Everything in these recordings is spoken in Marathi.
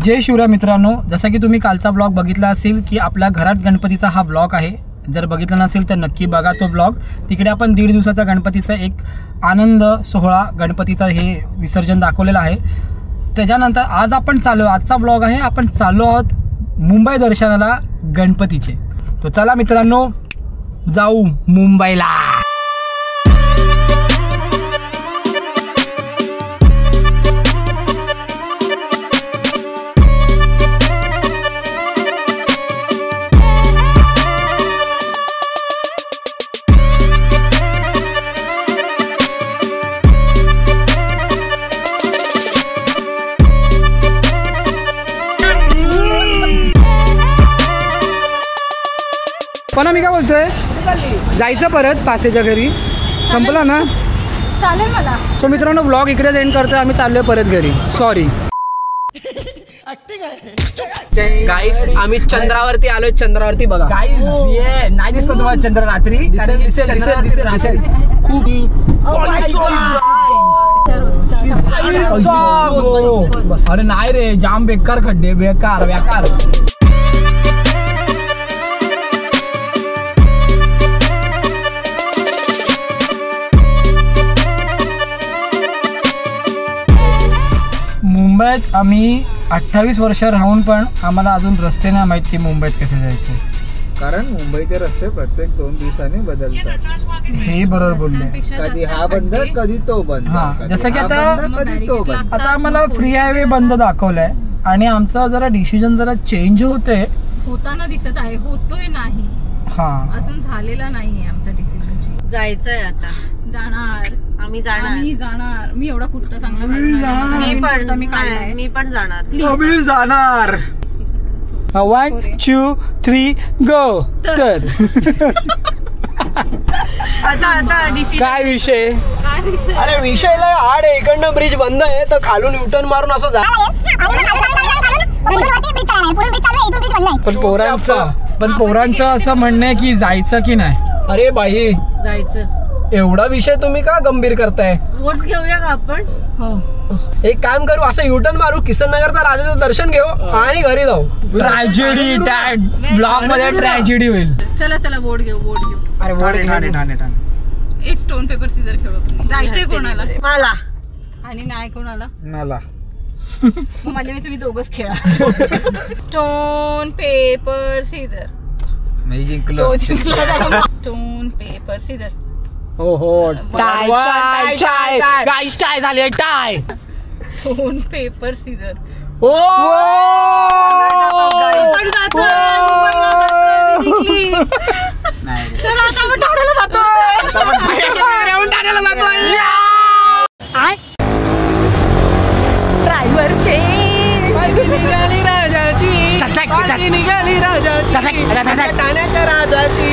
जय शिवराय मित्रांनो, जसा की तुम्ही कालचा ब्लॉग बघितला असेल की आपल्या घरात गणपतीचा हा ब्लॉग आहे। जर बघितला नसेल तर नक्की बघा तो ब्लॉग। तिकडे आपण 1.5 दिवसाचा गणपतीचा एक आनंद सोहळा गणपतीचा हे विसर्जन दाखवलेला आहे। त्याच्यानंतर आज आपण आजचा ब्लॉग आहे, आपण चाललो आहोत मुंबई दर्शनाला गणपतीचे। तो चला मित्रांनो जाऊ मुंबईला। पण मी काय बोलतोय, जायचं परत पासेच्या घरी, संपला ना? चालेल मला। सो मित्रांनो ब्लॉग इकडेच एंड करतोय, आम्ही चाललोय परत घरी। सॉरी गाईस, आम्ही चंद्रावरती आलोय। चंद्रावरती बघा गाईज, ये नाही दिसत तुम्हाला चंद्र रात्री? दिसेल खूप। अरे नाही रे, जाम बेकार खड्डे, बेकार बेकार। मुंबईत आम्ही 28 वर्ष राहून पण आम्हाला अजून रस्ते नाही माहित की मुंबईत कसे जायचे। कारण मुंबईचे रस्ते प्रत्येक 2 दिवसांनी बदलतात। हे बरोबर बोलले। कधी हा बंद, कधी तो बंद। जसं की कधी तो बंद। आता आम्हाला फ्री हायवे बंद दाखवलाय आणि आमचा जरा डिसिजन जरा चेंज होतोय, होताना दिसत आहे, होतोय नाही। अजून झालेला नाहीये आमचा डिसिजन। जायचंय आता, जाणार आम्ही जाणार। मी एवढा कुर्ता चांगला मी पण जाणार। आम्ही जाणार। 1 2 3 गो। तर आता काय विषय? अरे विषयला हार्ड आहे। इकडनं ब्रिज बंद आहे तर खालून युटर्न मारून असं जा। पण पोरांचं असं म्हणणं आहे की जायचं की नाही। अरे बाई, जायचं। एवढा विषय तुम्ही का गंभीर करताय? वोट्स घेऊया का आपण? एक काम करू, असं युटर्न मारू, किसन नगरचा राजाचं दर्शन घेऊ आणि घरी जाऊ। ट्रॅजेडी, ब्लॉग मध्ये ट्रॅजेडी होईल। चला चला, बोर्ड घेऊ। अरे ठाणे एक स्टोन पेपर सीझर खेळू। जायचंय कोणाला? मला। आणि नाही कोणाला? मला। माझ्या मी तुम्ही दोघच खेळा। Stone paper scissor. मी जिंकलो। Stone paper scissor. हो टाय गाईस, टाय झाले, टाय। Stone paper scissor. हो चला आता आपण ठाण्याला जातोय। ड्रायव्हरचे निघाली राजाची, निघाली राजाची, ठाण्याच्या राजाची,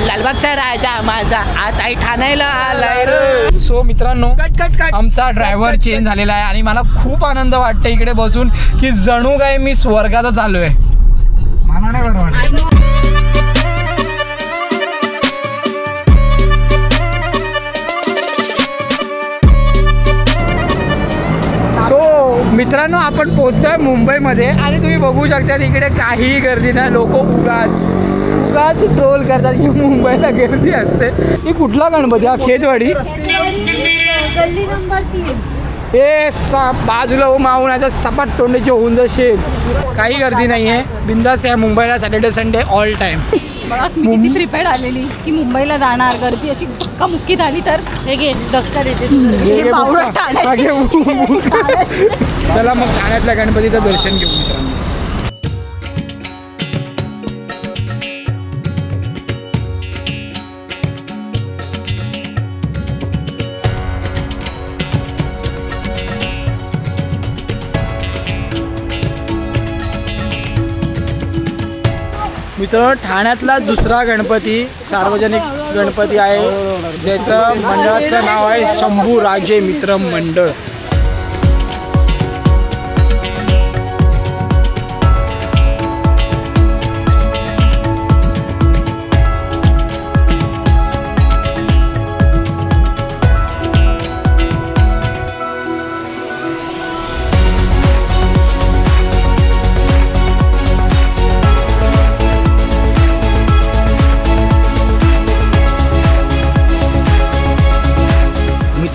लालबागचा राजा माझा आता ठाण्याला आलाय रे। सो मित्रांनो, आमचा ड्रायव्हर चेंज झालेला आहे आणि मला खूप आनंद वाटतं इकडे बसून की जणू काय मी स्वर्गात चाललोय। मला नाही बरं वाटत। सो मित्रांनो, आपण पोहोचतोय मुंबईमध्ये आणि तुम्ही बघू शकता इकडे काही गर्दी नाही। लोक उगाच ट्रोल करतात की मुंबईला गर्दी असते। ही कुठला गणपती हा? खेतवाडी गल्ली नंबर 3। हे बाजूला मावण्याच्या सपाट तोंडीचे होऊन जाशील। काही गर्दी नाहीये, बिंदास आहे मुंबईला सॅटर्डे संडे ऑल टाइम। बघा मी किती प्रिपेअर्ड आलेली की मुंबईला जाणार, गर्दी अशी धक्कामुक्की झाली तर हे घे धक्का देते। चला मग ठाण्यातल्या गणपतीचं दर्शन घेऊ मित्रांनो। मित्रांनो, ठाण्यातला दुसरा गणपती सार्वजनिक गणपती आहे, ज्याचं मंडळाचं नाव आहे शंभू राजे मित्र मंडळ।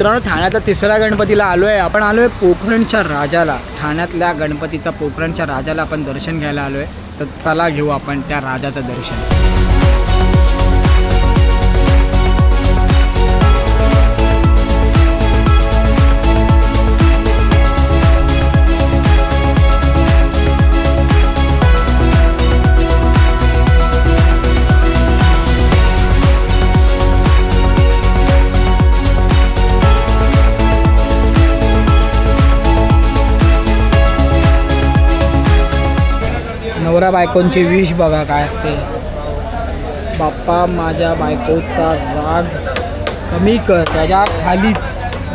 मित्रांनो ठाण्याचा तिसऱ्या गणपतीला आलोय आपण. आलोय पोखरणच्या राजाला. ठाण्यातल्या गणपतीचा पोखरणच्या राजाला आपण दर्शन घ्यायला आलोय. तर चला घेऊ आपण त्या राजाचं दर्शन. नवरा बायकोंची विश बघा काय असते. बाप्पा माझ्या बायकोचा राग कमी कर. त्याच्या खालीच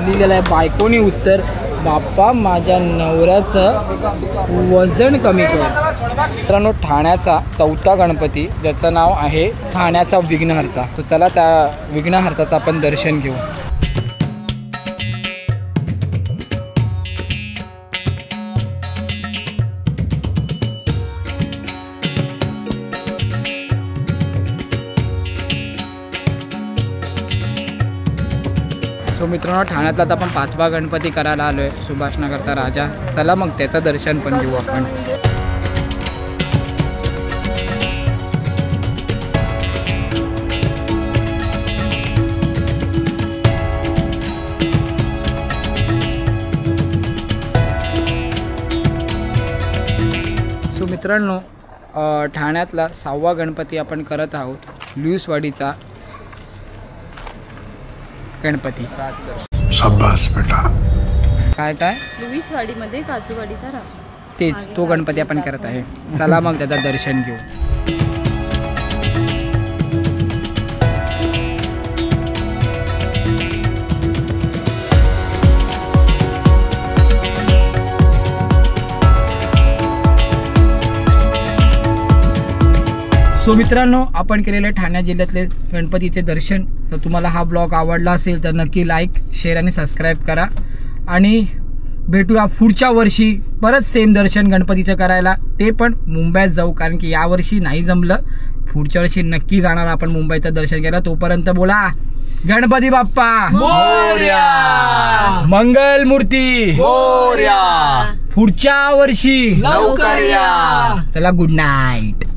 लिहिलेलं आहे बायकोनी उत्तर, बाप्पा माझ्या नवऱ्याचं वजन कमी कर. मित्रांनो ठाण्याचा चौथा गणपती ज्याचं नाव आहे ठाण्याचा विघ्नहर्ता. तो चला त्या विघ्नहर्ताचं आपण दर्शन घेऊ. सो मित्रांनो ठाण्यातला आता आपण 5वा गणपती करायला आलो आहे, सुभाषनगरचा राजा. चला मग त्याचं दर्शन पण घेऊ आपण. सो मित्रांनो ठाण्यातला 6वा गणपती आपण करत आहोत, लुईसवाडीचा गणपती. शाबास बेटा. काय काय लुईसवाडीमध्ये काजूवाडीचा राजा, तेच तो गणपती आपण करत आहे. चला मग त्याचं दर्शन घेऊ. सो मित्रांनो आपण केलेले ठाणे जिल्ह्यातले गणपतीचे दर्शन. जर तुम्हाला हा ब्लॉग आवडला असेल तर नक्की लाईक, शेअर आणि सबस्क्राईब करा. आणि भेटूया पुढच्या वर्षी परत सेम दर्शन गणपतीचं करायला, ते पण मुंबईत जाऊ. कारण की यावर्षी नाही जमलं, पुढच्या वर्षी नक्की जाणार आपण मुंबईचं दर्शन घ्यायला. तोपर्यंत बोला गणपती बाप्पा मोरया. मंगल मूर्ती मोरया. पुढच्या वर्षी लवकर या. चला गुड नाईट.